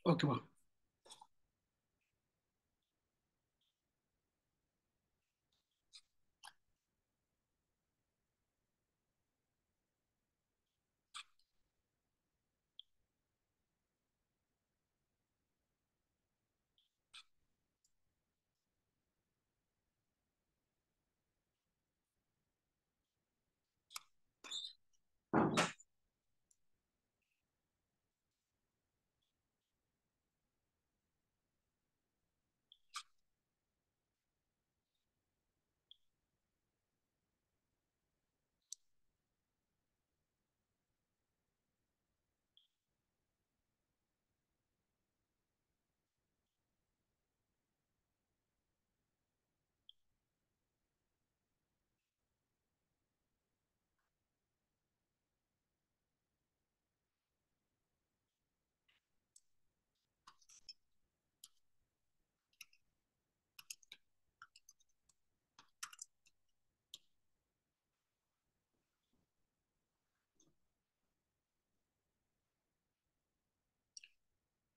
Oke, Bang.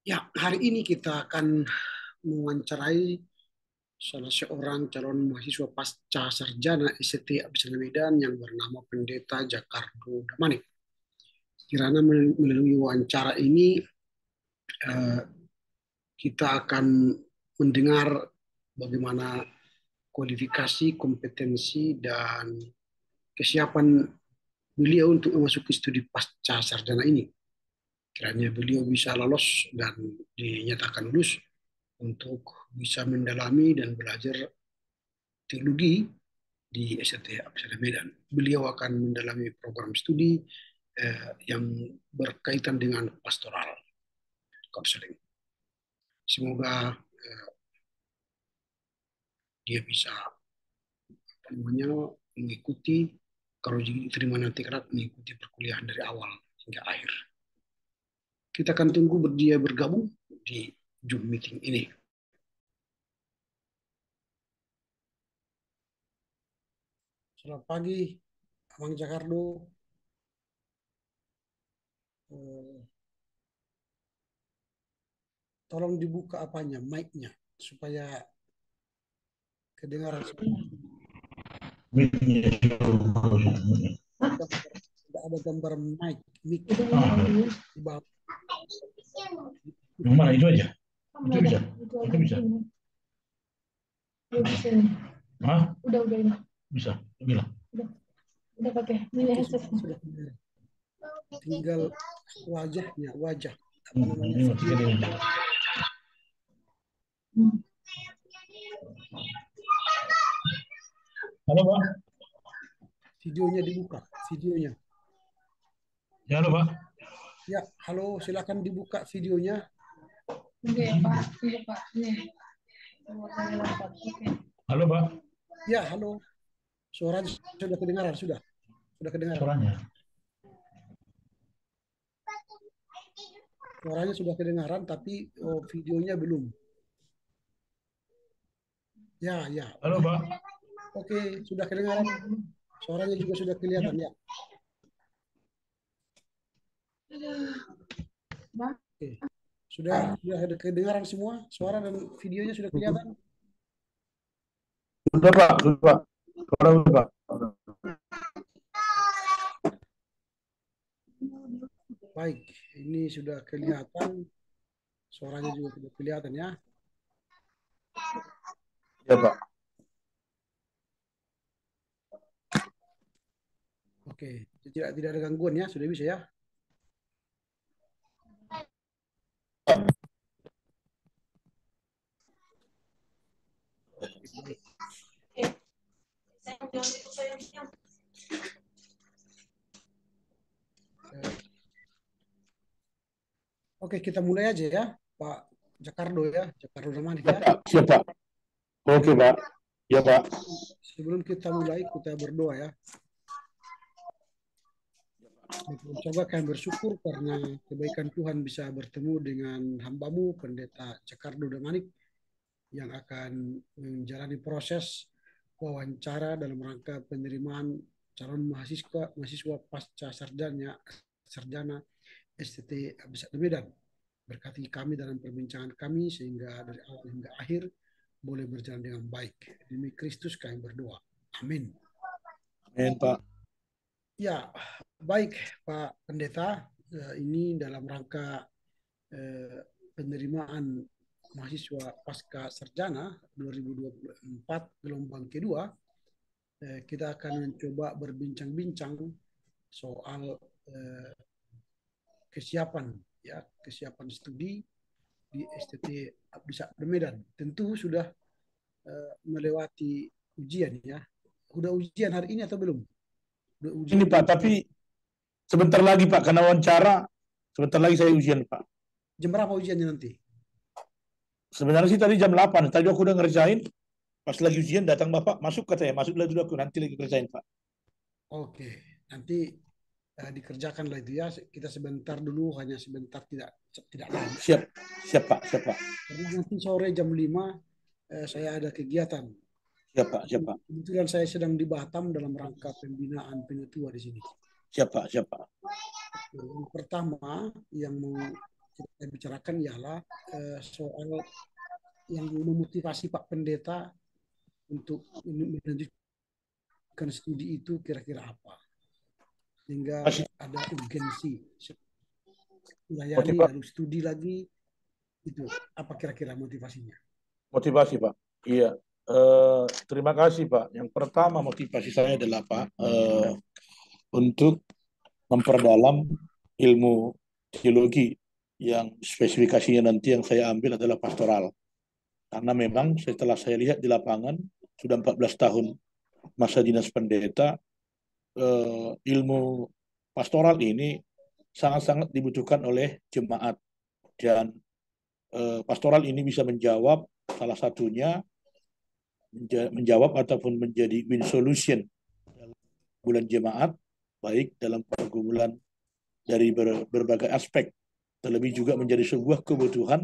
Ya, hari ini kita akan mewawancarai salah seorang calon mahasiswa pasca sarjana ST Abdul Medan yang bernama Pendeta Jakardo Damanik. Kirana melalui wawancara ini eh, kita akan mendengar bagaimana kualifikasi, kompetensi, dan kesiapan beliau untuk memasuki studi pasca sarjana ini. Kiranya beliau bisa lolos dan dinyatakan lulus untuk bisa mendalami dan belajar teologi di STT Absada Medan. Beliau akan mendalami program studi yang berkaitan dengan pastoral counseling. Semoga dia bisa mengikuti, kalau diterima nanti kerap, mengikuti perkuliahan dari awal hingga akhir. Kita akan tunggu dia bergabung di Zoom meeting ini. Selamat pagi, Abang Jakardo. Tolong dibuka apanya, mic-nya, supaya kedengaran semua. Ada gambar mic di bawah. Yang mana itu aja? Itu bisa. Itu bisa. Hah? Udah ini. Bisa. Bilang. Udah pakai. Tinggal wajahnya, wajah. Apa namanya? Ini masih gede. Halo, Pak. Videonya dibuka, videonya. Ya, halo, Pak. Ya, halo, silakan dibuka videonya. Oke, Pak. Iya, Pak. Halo, Pak. Ya, halo. Suaranya sudah kedengaran, sudah kedengaran. Suaranya sudah kedengaran, tapi videonya belum. Ya. Halo, Pak. Oke, sudah kedengaran. Suaranya juga sudah kelihatan, ya. Oke. Sudah ada kedengaran semua, suara dan videonya sudah kelihatan. Sudah, Pak. Sudah, Pak. Baik, ini sudah kelihatan. Suaranya juga sudah kelihatan, ya. Ya, Pak. Oke, tidak ada gangguan, ya. Sudah bisa, ya. Oke, kita mulai aja, ya, Pak Jakardo, ya. Jakardo Damanik, ya. Siap, Pak. Oke, Pak. Ya, Pak. Sebelum kita mulai, kita berdoa, ya. Coba kami bersyukur karena kebaikan Tuhan bisa bertemu dengan hamba-Mu, Pendeta Jakardo Damanik, yang akan menjalani proses wawancara dalam rangka penerimaan calon mahasiswa pasca sarjana STT Absada Medan. Berkati kami dalam perbincangan kami sehingga dari awal hingga akhir boleh berjalan dengan baik. Demi Kristus kami berdoa. Amin. Amin, Pak. Ya, baik Pak Pendeta. Ini dalam rangka penerimaan mahasiswa pasca sarjana 2024 gelombang kedua, kita akan mencoba berbincang-bincang soal kesiapan studi di STT Absada Medan. Tentu sudah melewati ujian, ya. Sudah ujian hari ini atau belum? Ini Pak, tapi sebentar lagi Pak, karena wawancara, sebentar lagi saya ujian Pak. Jam berapa ujiannya nanti? Sebenarnya sih tadi jam 8, tadi aku udah ngerjain, pas lagi ujian datang Bapak, masuk katanya, masuk lagi dulu aku, nanti lagi kerjain Pak. Oke, nanti dikerjakanlah itu, ya. Kita sebentar dulu, hanya sebentar, tidak lama. Siap Pak. Karena nanti sore jam 5 saya ada kegiatan. Siap Pak. Kebetulan saya sedang di Batam dalam rangka pembinaan penetua di sini. Siap Pak. Yang pertama yang mau kita bicarakan ialah soal yang memotivasi Pak Pendeta untuk melanjutkan studi itu kira-kira apa, sehingga ada urgensi melayani lalu studi lagi, itu apa kira-kira motivasinya? Motivasi Pak, iya. Terima kasih Pak. Yang pertama motivasi saya adalah Pak, untuk memperdalam ilmu teologi yang spesifikasinya nanti yang saya ambil adalah pastoral. Karena memang setelah saya lihat di lapangan, sudah 14 tahun masa dinas pendeta, ilmu pastoral ini sangat-sangat dibutuhkan oleh jemaat. Dan pastoral ini bisa menjawab, salah satunya menjawab ataupun menjadi win solution dalam bulan jemaat, baik dalam pergumulan dari berbagai aspek, terlebih juga menjadi sebuah kebutuhan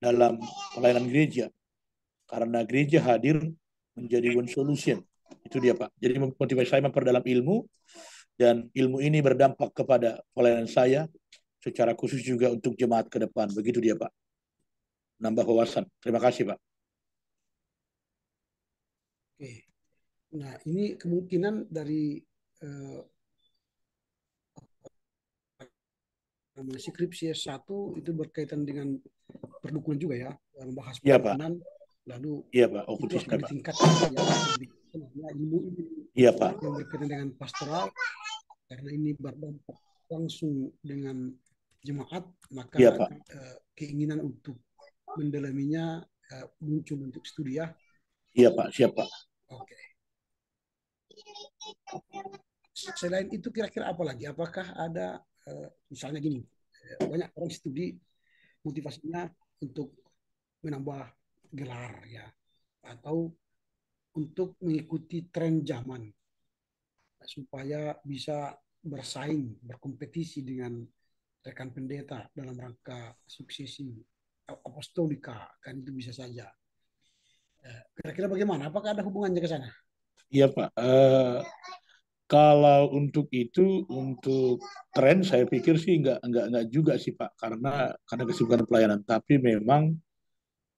dalam pelayanan gereja, karena gereja hadir menjadi one solution. Itu dia Pak. Jadi motivasi saya memperdalam ilmu, dan ilmu ini berdampak kepada pelayanan saya secara khusus juga untuk jemaat ke depan. Begitu dia Pak. Nambah wawasan. Terima kasih Pak. Oke. Nah, ini kemungkinan dari eh, namanya skripsi S1 itu berkaitan dengan perdukunan juga ya, membahas Iya Pak. pelayanan, lalu Iya Pak. Oh, itu khususnya akan Pak. ditingkatkan ya, ilmu ini Iya Pak. yang berkaitan dengan pastoral, karena ini berdampak langsung dengan jemaat, Iya maka Pak. keinginan untuk mendalaminya muncul untuk studi ya. Iya Pak. Siap Pak. Oke. Selain itu kira-kira apa lagi? Apakah ada misalnya gini, banyak orang studi motivasinya untuk menambah gelar ya, atau untuk mengikuti tren zaman supaya bisa bersaing, berkompetisi dengan rekan pendeta dalam rangka suksesi apostolika, kan itu bisa saja. Kira-kira bagaimana? Apakah ada hubungannya ke sana? Iya Pak. Kalau untuk itu, untuk tren, saya pikir sih nggak juga sih Pak, karena kesibukan pelayanan. Tapi memang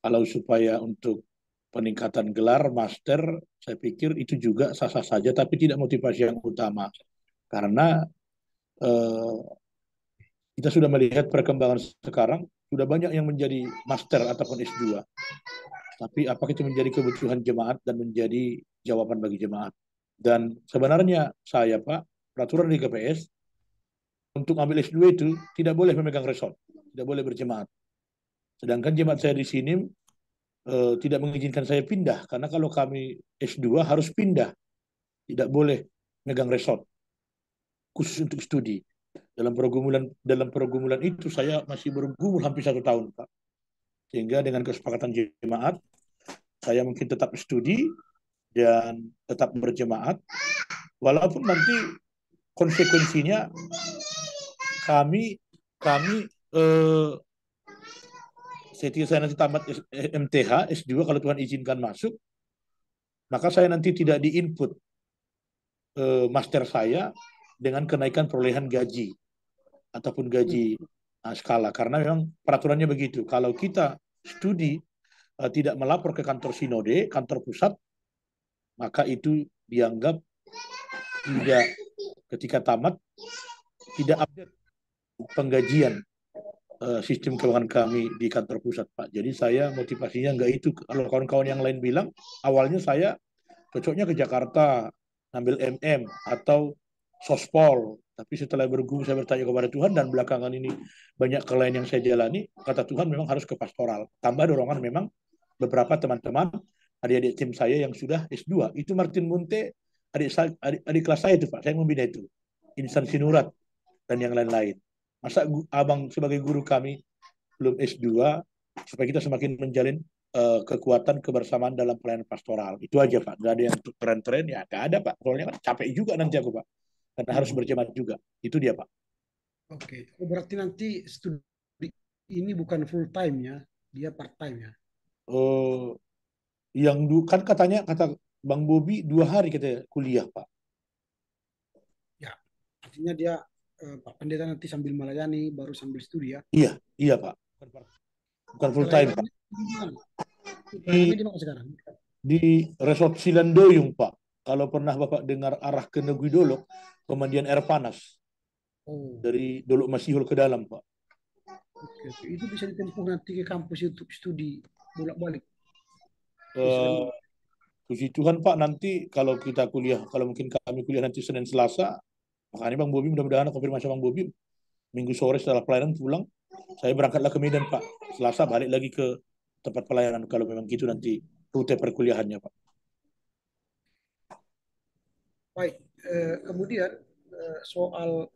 kalau supaya untuk peningkatan gelar master, saya pikir itu juga sah-sah saja, tapi tidak motivasi yang utama. Karena eh, kita sudah melihat perkembangan sekarang, sudah banyak yang menjadi master ataupun S2. Tapi apakah itu menjadi kebutuhan jemaat dan menjadi jawaban bagi jemaat? Dan sebenarnya saya Pak, peraturan di KPS, untuk ambil S2 itu tidak boleh memegang resort, tidak boleh berjemaat. Sedangkan jemaat saya di sini tidak mengizinkan saya pindah, karena kalau kami S2 harus pindah, tidak boleh megang resort khusus untuk studi. Dalam pergumulan itu saya masih bergumul hampir 1 tahun Pak. Sehingga dengan kesepakatan jemaat, saya mungkin tetap studi dan tetap berjemaat, walaupun nanti konsekuensinya kami kami ketika saya nanti tamat MTH S2, kalau Tuhan izinkan masuk, maka saya nanti tidak diinput master saya dengan kenaikan perolehan gaji ataupun gaji skala, karena memang peraturannya begitu. Kalau kita studi tidak melapor ke kantor sinode, kantor pusat, maka itu dianggap tidak, ketika tamat tidak update penggajian sistem keuangan kami di kantor pusat Pak. Jadi saya motivasinya nggak itu. Kalau kawan-kawan yang lain bilang, awalnya saya cocoknya ke Jakarta, ambil MM atau sospol. Tapi setelah bergumul saya bertanya kepada Tuhan, dan belakangan ini banyak kelainan yang saya jalani, kata Tuhan memang harus ke pastoral. Tambah dorongan memang beberapa teman-teman, adik-adik tim saya yang sudah S2. Itu Martin Munte, adik kelas saya itu Pak, saya membina itu. Instansi Nurat dan yang lain-lain. Masa abang sebagai guru kami belum S2, supaya kita semakin menjalin kekuatan kebersamaan dalam pelayanan pastoral. Itu aja Pak. Gak ada yang tren-tren, ya gak ada Pak. Soalnya kan capek juga nanti aku Pak. Karena harus berjemaat juga. Itu dia Pak. Oke, berarti nanti studi ini bukan full time ya, dia part time ya. Uh, yang kan katanya, kata Bang Bobi 2 hari kita kuliah Pak. Ya, artinya dia Pak Pendeta nanti sambil melayani, baru sambil studi ya. Iya, iya Pak. Bukan full time Pak. Pelayanannya di mana? Di, Pelayanannya di mana sekarang? di Resort Silandoyung Pak. Kalau pernah Bapak dengar arah ke Negeri Dolok, pemandian air panas. Oh, Dari Dolok Masihul ke dalam Pak. oke, oke. Itu bisa ditempuh nanti ke kampus untuk studi bolak-balik di Eh, Selandia. Puji Tuhan Pak, nanti kalau kita kuliah, kalau mungkin kami kuliah nanti Senin Selasa, Makanya Bang Bobi, mudah-mudahan konfirmasi Bang Bobi, Minggu sore setelah pelayanan pulang, saya berangkatlah ke Medan, Pak. Selasa balik lagi ke tempat pelayanan, kalau memang gitu nanti rute perkuliahannya, Pak. Baik, kemudian soal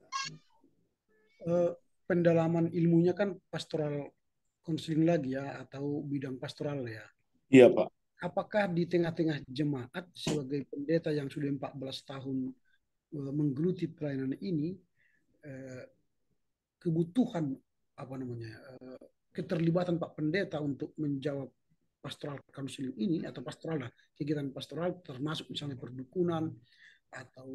pendalaman ilmunya kan pastoral konseling lagi ya, atau bidang pastoral ya. Iya, Pak. Apakah di tengah-tengah jemaat sebagai pendeta yang sudah 14 tahun menggeluti pelayanan ini, kebutuhan apa namanya, keterlibatan Pak Pendeta untuk menjawab pastoral counseling ini atau pastoral lah, kegiatan pastoral termasuk misalnya perdukunan atau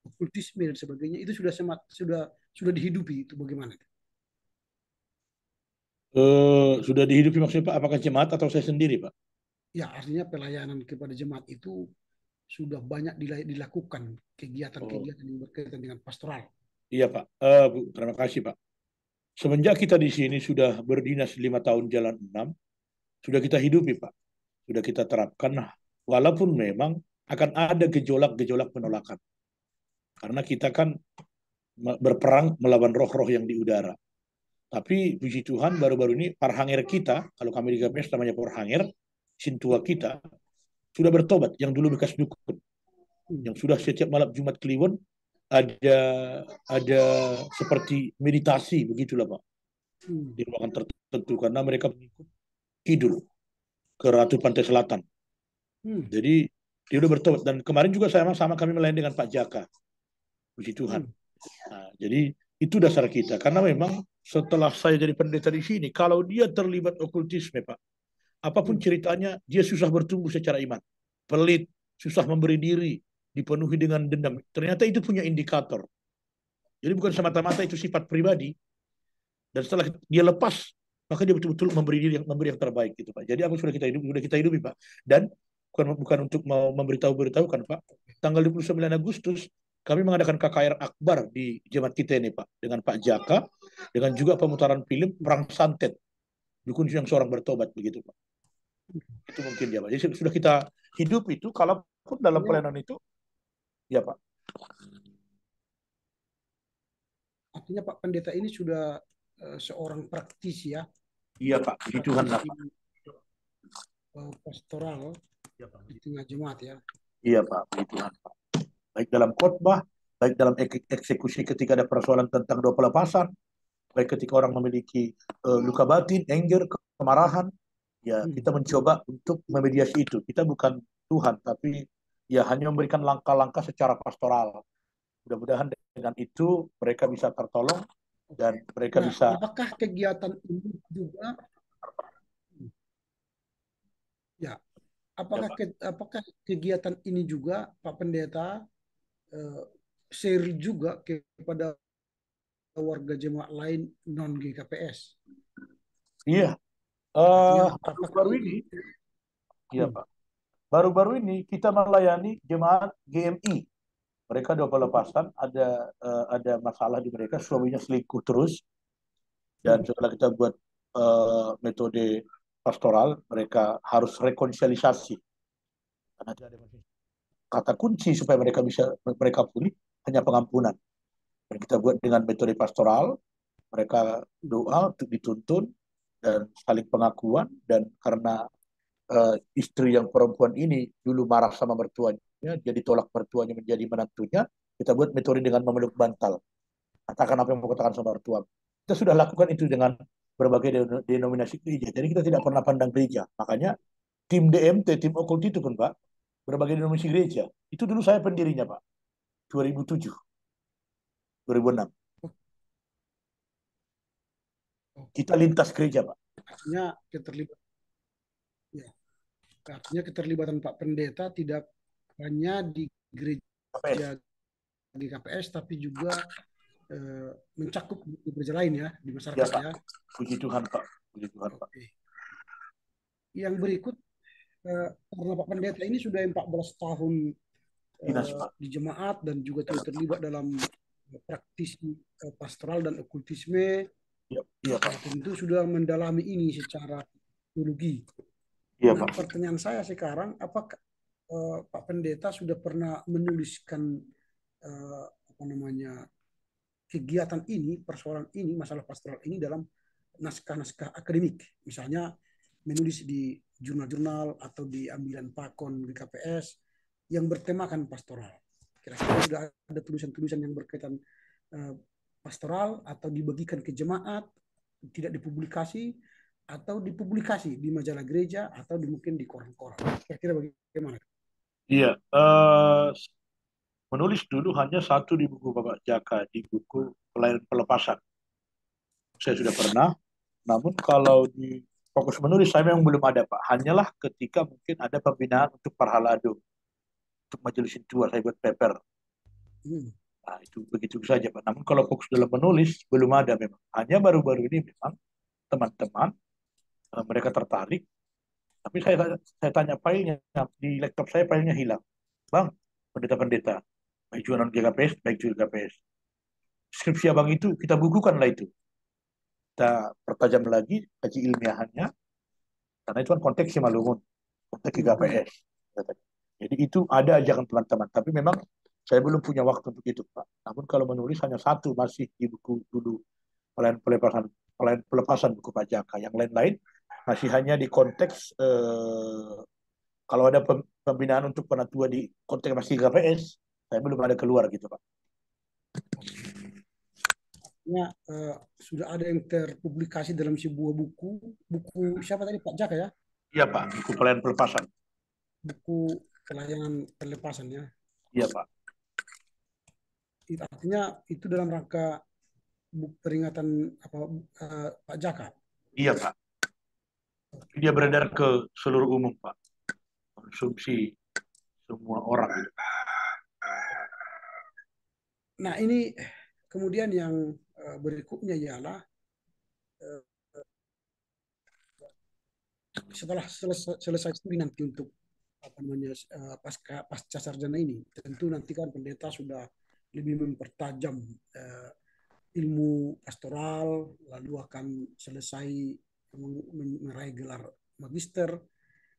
okultisme dan sebagainya, itu sudah dihidupi, itu bagaimana? Sudah dihidupi maksudnya Pak? Apakah jemaat atau saya sendiri, Pak? Ya, artinya pelayanan kepada jemaat itu sudah banyak dilakukan Oh, kegiatan-kegiatan yang berkaitan dengan pastoral. iya, Pak. Terima kasih, Pak. Semenjak kita di sini sudah berdinas 5 tahun jalan 6, sudah kita hidupi, Pak. Sudah kita terapkan. Nah, walaupun memang akan ada gejolak-gejolak penolakan. Karena kita kan berperang melawan roh-roh yang di udara. Tapi puji Tuhan baru-baru ini parhanger kita, kalau kami di KPS namanya parhanger, sintua kita, sudah bertobat. Yang dulu bekas dukun. Hmm. Yang sudah setiap malam Jumat Kliwon ada ada seperti meditasi begitulah Pak, Hmm. di ruangan tertentu karena mereka mengikut kidul ke Ratu Pantai Selatan. Hmm. Jadi dia udah bertobat dan kemarin juga sama kami melayani dengan Pak Jaka. Puji Tuhan. Hmm. Nah, jadi itu dasar kita karena memang setelah saya jadi pendeta di sini, kalau dia terlibat okultisme Pak, apapun Hmm. ceritanya dia susah bertumbuh secara iman, pelit, susah memberi diri, dipenuhi dengan dendam. Ternyata itu punya indikator. Jadi bukan semata-mata itu sifat pribadi, dan setelah dia lepas maka dia betul-betul memberi yang terbaik gitu Pak. Jadi apa sudah kita hidupi Pak. Dan bukan untuk mau memberitahu kan Pak. Tanggal 29 Agustus kami mengadakan KKR Akbar di jemaat kita ini Pak, dengan Pak Jaka, dengan juga pemutaran film Perang Santet, dukun yang seorang bertobat begitu Pak. Itu mungkin ya Pak. Jadi sudah kita hidup itu, kalaupun dalam Artinya, pelayanan itu ya Pak. artinya Pak Pendeta ini sudah seorang praktisi ya, Iya Pak, puji Tuhan lah praktisi Pak. pastoral Iya Pak, di tengah jemaat ya. iya Pak, puji Tuhan Pak. Baik dalam khotbah, baik dalam eksekusi ketika ada persoalan tentang doa pelepasan, baik ketika orang memiliki luka batin, anger, kemarahan, ya Hmm. kita mencoba untuk memediasi itu. Kita bukan Tuhan, tapi ya hanya memberikan langkah-langkah secara pastoral. Mudah-mudahan dengan itu mereka bisa tertolong Oke. dan mereka Nah, bisa. apakah kegiatan ini juga, ya, Ya Pak. apakah kegiatan ini juga Pak Pendeta eh, share juga kepada warga jemaat lain non GKPS? Iya, Artinya apakah baru-baru ini, iya hmm. Pak. Baru-baru ini kita melayani jemaat GMI. Mereka dua pelepasan, ada masalah di mereka, suaminya selingkuh terus, dan Hmm. setelah kita buat metode pastoral, mereka harus rekonsiliasi. Karena ada kata kunci supaya mereka pulih hanya pengampunan. Dan kita buat dengan metode pastoral, mereka doa untuk dituntun dan saling pengakuan, dan karena istri yang perempuan ini dulu marah sama mertuanya, jadi tolak mertuanya menjadi menantunya, kita buat metode dengan memeluk bantal. Katakan apa yang mau katakan sama mertua. Kita sudah lakukan itu dengan berbagai denominasi gereja. Jadi kita tidak pernah pandang gereja. Makanya tim DMT, tim okult itu pun Pak, berbagai denominasi gereja. Itu dulu saya pendirinya Pak, 2007, 2006. Kita lintas gereja Pak. artinya keterlibatan ya, artinya keterlibatan Pak Pendeta tidak hanya di gereja KPS. GKPS tapi juga mencakup di gereja lain ya di Ya masyarakat Pak. ya. Puji Tuhan Pak. Puji Tuhan Pak. Oke. Yang berikut, karena Pak Pendeta ini sudah 14 tahun Dinas Pak. di jemaat dan juga terlibat dalam praktisi pastoral dan okultisme, Iya, iya Pak. tentu sudah mendalami ini secara teologi. Iya Nah, Pak. pertanyaan saya sekarang, apakah Pak Pendeta sudah pernah menuliskan apa namanya kegiatan ini, persoalan ini, masalah pastoral ini dalam naskah-naskah akademik, misalnya menulis di jurnal-jurnal atau di ambilan pakon di KPS yang bertemakan pastoral. Kira-kira sudah ada tulisan-tulisan yang berkaitan uh, pastoral atau dibagikan ke jemaat, tidak dipublikasi atau dipublikasi di majalah gereja atau mungkin di koran-koran. Kira-kira bagaimana? Iya, menulis dulu hanya satu di buku Bapak Jaka, di buku Pelayanan Pelepasan. Saya sudah pernah, namun kalau di fokus menulis saya memang belum ada Pak. Hanyalah ketika mungkin ada pembinaan untuk Parhalado, untuk Majelis Tua saya buat paper. Hmm. Nah, itu begitu saja Pak. Namun kalau fokus dalam menulis belum ada memang. Hanya baru-baru ini memang teman-teman mereka tertarik. Tapi saya tanya filenya di laptop saya, filenya hilang. Bang, pendeta-pendeta, baik juga non GKPS, baik juga GKPS. Skripsi abang itu kita bukukanlah itu. Kita pertajam lagi kaji ilmiahannya, karena itu kan konteks Simalungun, konteks GKPS. Jadi itu ada ajakan teman-teman. Tapi memang saya belum punya waktu untuk itu, Pak. Namun kalau menulis hanya satu masih di buku dulu pelayan pelepasan buku Pak Jaka. Yang lain-lain masih hanya di konteks kalau ada pembinaan untuk penatua di konteks masih KPS, saya belum ada keluar gitu Pak. Ya, sudah ada yang terpublikasi dalam sebuah buku siapa tadi Pak Jaka ya? Iya Pak, buku pelayan pelepasan. Buku pelayanan pelepasan ya. Iya Pak. Artinya itu dalam rangka peringatan apa Pak Jaka. Iya Pak. Dia beredar ke seluruh umum Pak. Konsumsi semua orang. Nah ini kemudian yang berikutnya ialah setelah selesai studi nanti untuk apa namanya pasca sarjana ini, tentu nanti kan pendeta sudah lebih mempertajam ilmu pastoral, lalu akan selesai meraih gelar magister.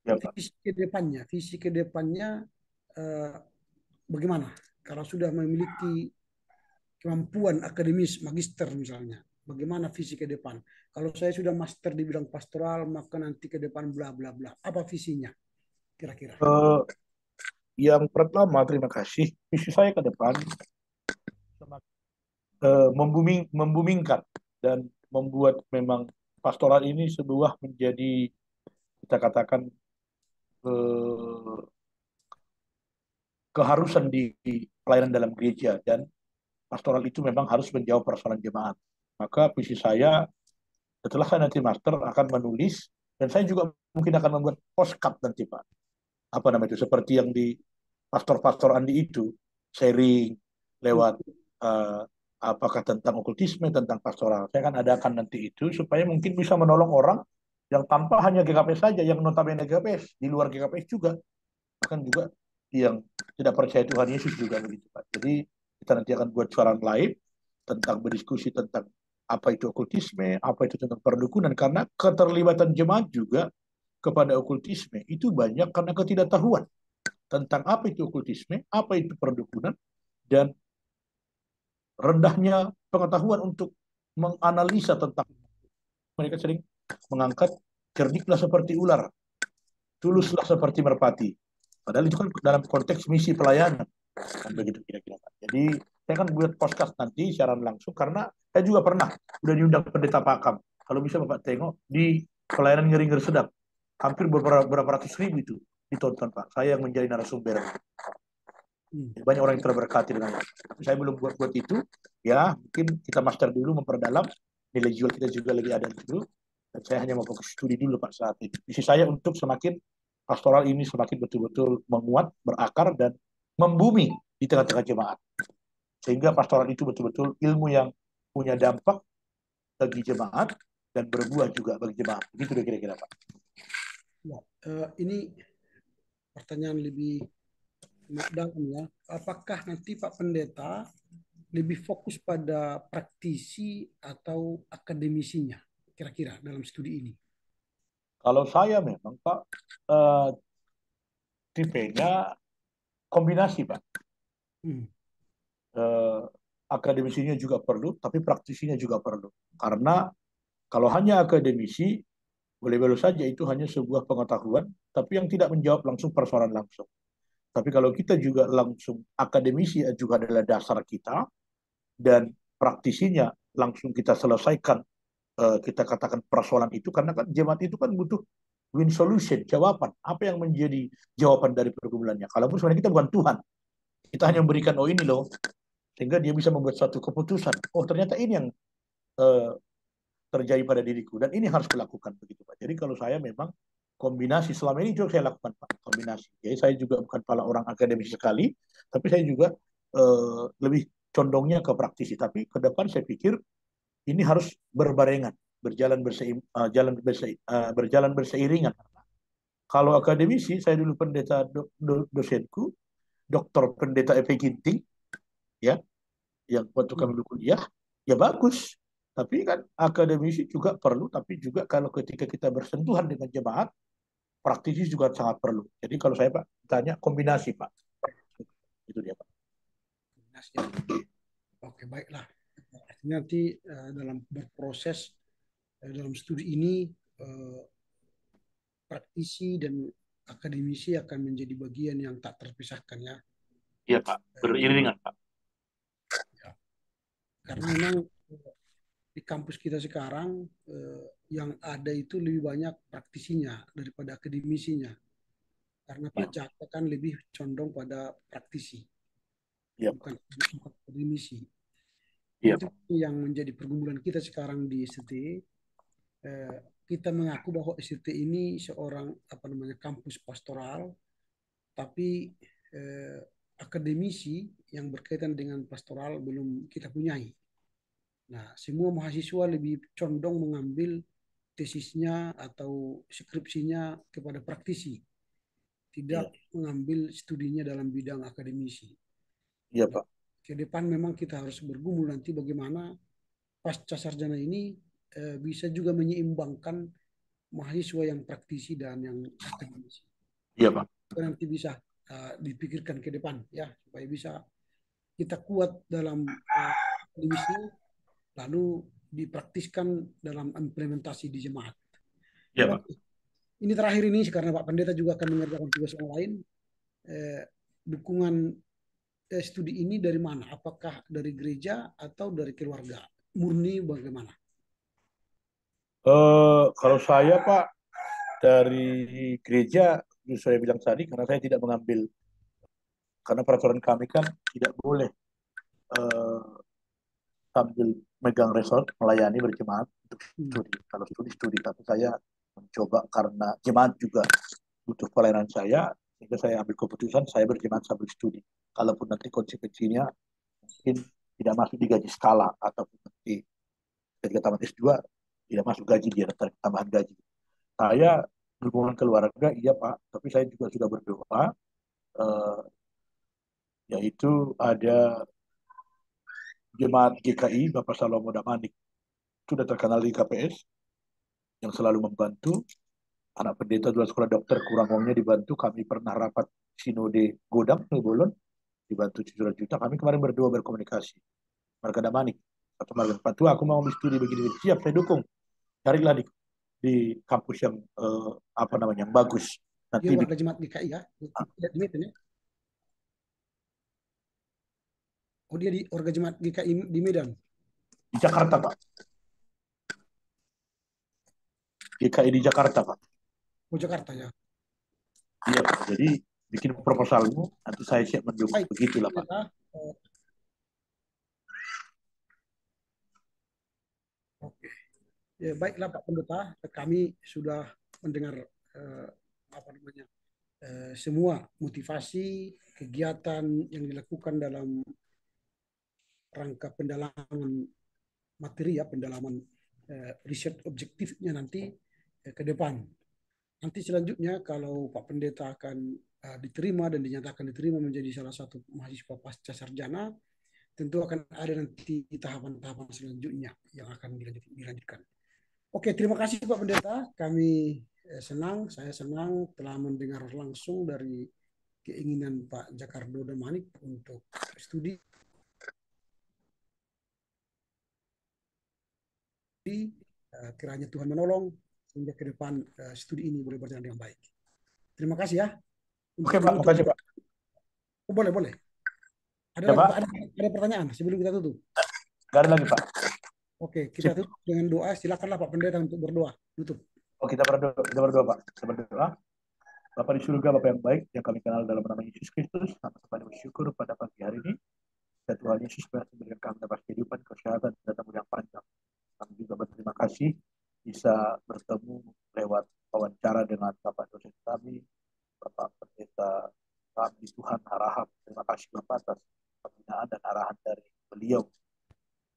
Ya Pak. Visi kedepannya bagaimana? Kalau sudah memiliki kemampuan akademis magister misalnya, bagaimana visi ke depan? Kalau saya sudah master di bidang pastoral, maka nanti ke depan bla bla bla. Apa visinya kira-kira? Yang pertama, terima kasih. Visi saya ke depan membumingkan dan membuat memang pastoral ini sebuah menjadi kita katakan keharusan di pelayanan dalam gereja, dan pastoral itu memang harus menjawab persoalan jemaat. Maka visi saya setelah saya nanti master akan menulis, dan saya juga mungkin akan membuat postcard nanti Pak. Apa namanya itu, seperti yang di pastor-pastor Andi itu, sharing lewat apakah tentang okultisme, tentang pastoral. Saya akan adakan nanti itu supaya mungkin bisa menolong orang yang tanpa hanya GKP saja, yang notabene GKP, di luar GKP juga, bahkan juga yang tidak percaya Tuhan Yesus juga begitu Pak. Jadi kita nanti akan buat siaran live tentang berdiskusi tentang apa itu okultisme, apa itu tentang perdukunan, karena keterlibatan jemaat juga kepada okultisme itu banyak karena ketidaktahuan tentang apa itu okultisme, apa itu perdukunan, dan rendahnya pengetahuan untuk menganalisa tentang. Mereka sering mengangkat cerdiklah seperti ular, tuluslah seperti merpati. Padahal itu kan dalam konteks misi pelayanan. Kan begitu kira-kira. Jadi saya akan buat podcast nanti siaran langsung, karena saya juga pernah udah diundang pendeta Pakam. Kalau bisa Bapak tengok di pelayanan ngeri-ngeri sedap, hampir berapa ratus ribu itu ditonton Pak. Saya yang menjadi narasumber. Banyak orang yang terberkati dengan itu. Tapi saya belum buat itu. Ya, mungkin kita master dulu, memperdalam nilai jual kita juga lagi ada dulu. Dan saya hanya mau fokus studi dulu Pak saat ini. Visi saya untuk semakin pastoral ini semakin betul-betul menguat, berakar, dan membumi di tengah-tengah jemaat. Sehingga pastoral itu betul-betul ilmu yang punya dampak bagi jemaat dan berbuah juga bagi jemaat. Begitu kira-kira Pak. Ya, ini pertanyaan lebih dalam ya. Apakah nanti Pak Pendeta lebih fokus pada praktisi atau akademisinya kira-kira dalam studi ini? Kalau saya memang Pak, tipenya kombinasi Pak. akademisinya juga perlu, tapi praktisinya juga perlu. Karena kalau hanya akademisi, boleh-boleh saja itu hanya sebuah pengetahuan, tapi yang tidak menjawab langsung persoalan langsung. Tapi kalau kita juga langsung akademisi juga adalah dasar kita, dan praktisinya langsung kita selesaikan, kita katakan persoalan itu, karena kan jemaat itu kan butuh win solution, jawaban. Apa yang menjadi jawaban dari pergumulannya? Kalaupun sebenarnya kita bukan Tuhan, kita hanya memberikan, oh ini loh, sehingga dia bisa membuat suatu keputusan. Oh ternyata ini yang uh, terjadi pada diriku, dan ini harus kulakukan begitu Pak. Jadi kalau saya memang kombinasi, selama ini juga saya lakukan Pak, kombinasi. Jadi saya juga bukan kepala orang akademis sekali, tapi saya juga lebih condongnya ke praktisi. Tapi ke depan saya pikir ini harus berbarengan, berjalan berseiringan. Kalau akademisi, saya dulu pendeta dosenku, dokter pendeta Epe Ginting, ya, yang waktu kami dulu kuliah, ya bagus. Tapi kan akademisi juga perlu, tapi juga kalau ketika kita bersentuhan dengan jemaat, praktisi juga sangat perlu. Jadi kalau saya Pak tanya kombinasi Pak, itu dia Pak. Oke, baiklah. Artinya nanti dalam berproses dalam studi ini praktisi dan akademisi akan menjadi bagian yang tak terpisahkan ya. Iya Pak, beriringan Pak. Ya. Karena memang di kampus kita sekarang yang ada itu lebih banyak praktisinya daripada akademisinya. Karena Pak Caka kan lebih condong pada praktisi, Ya, bukan akademisi. ya, Itu yang menjadi pergumulan kita sekarang di ST. Kita mengaku bahwa ST ini seorang apa namanya kampus pastoral, tapi akademisi yang berkaitan dengan pastoral belum kita punyai. Nah, semua mahasiswa lebih condong mengambil tesisnya atau skripsinya kepada praktisi, tidak mengambil studinya dalam bidang akademisi. iya Nah, Pak. ke depan memang kita harus bergumul nanti bagaimana pasca sarjana ini bisa juga menyeimbangkan mahasiswa yang praktisi dan yang akademisi. Iya Pak. Itu nanti bisa dipikirkan ke depan ya supaya bisa kita kuat dalam akademisi lalu dipraktiskan dalam implementasi di jemaat. Iya Pak. Oke, ini terakhir ini karena Pak Pendeta juga akan mengerjakan tugas yang lain. Dukungan studi ini dari mana? Apakah dari gereja atau dari keluarga? Murni bagaimana? Kalau saya Pak dari gereja, saya bilang tadi, karena saya tidak mengambil, karena peraturan kami kan tidak boleh uh, sambil megang resort melayani berjemaat untuk studi. Kalau studi, tapi saya mencoba karena jemaat juga butuh pelayanan saya, sehingga saya ambil keputusan saya berjemaat sambil studi. Kalaupun nanti konsekuensinya mungkin tidak masuk di gaji skala, ataupun nanti ketika tamat S2 tidak masuk gaji, dia daftar tambahan gaji. Saya hubungan keluarga iya Pak, tapi saya juga sudah berdoa, eh, yaitu ada jemaat GKI Bapak Salomo Damanik, sudah terkenal di KPS, yang selalu membantu anak pendeta dua sekolah dokter, kurang uangnya dibantu. Kami pernah rapat sinode Godam Bolon, dibantu 700 juta. Kami kemarin berdua berkomunikasi, Marga Damanik atau Marga Patu, aku mau studi begini, siap saya dukung, carilah di kampus yang apa namanya yang bagus. Dia Nanti warga jemaat GKI ya? Di Medan ya? Oh dia di warga jemaat GKI di Medan? di Jakarta Pak, GKI di Jakarta Pak. Oh Jakarta ya? Iya Pak, jadi bikin Oke. proposalmu, nanti saya siap mendukung, Baik, begitulah Pak. pendeta. Oke. Ya, baiklah Pak Pendeta, kami sudah mendengar apa namanya semua motivasi kegiatan yang dilakukan dalam rangka pendalaman materi ya, pendalaman riset objektifnya nanti ke depan. Nanti selanjutnya kalau Pak Pendeta akan diterima dan dinyatakan diterima menjadi salah satu mahasiswa pasca sarjana, tentu akan ada nanti tahapan-tahapan selanjutnya yang akan dilanjutkan. Oke, terima kasih Pak Pendeta. Kami saya senang telah mendengar langsung dari keinginan Pak Jakardo Damanik untuk studi kiranya Tuhan menolong sehingga ke depan studi ini boleh berjalan dengan baik. Terima kasih ya. Oke Pak, makasih Pak. Oh, boleh. Ya, Pak. Ada pertanyaan sebelum kita tutup? Gak ada lagi Pak. Oke, kita tutup dengan doa. Silakanlah Pak Pendeta untuk berdoa. Tutup. Oh, kita berdoa Pak. Kita berdoa. Bapa di surga, Bapa yang baik, yang kami kenal dalam nama Yesus Kristus, kami bersyukur pada pagi hari ini. Dan Tuhan Yesus memberikan kami dapat kehidupan, kesehatan, dan umur yang panjang. Kami juga berterima kasih bisa bertemu lewat wawancara dengan Bapak dosen kami, Bapak Pendeta kami Tuhan Harahap. Terima kasih Bapak atas pembinaan dan arahan dari beliau.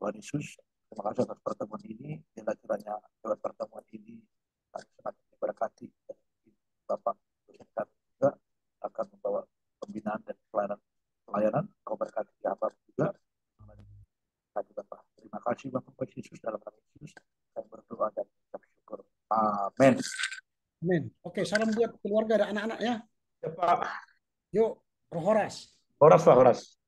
Tuhan Yesus, terima kasih atas pertemuan ini. Kiranya lewat pertemuan ini kami semakin diberkati. Bapak dosen kami juga akan membawa pembinaan dan pelayanan. Kau berkati Bapak juga. Bapak. Terima kasih Bapak Yesus dalam nama Yesus. Kami berdoa dan bersyukur. Amin. Amin. Oke, salam buat keluarga dan anak-anak ya. Ya Pak. Yuk, Roh Horas. Horas Pak, Horas.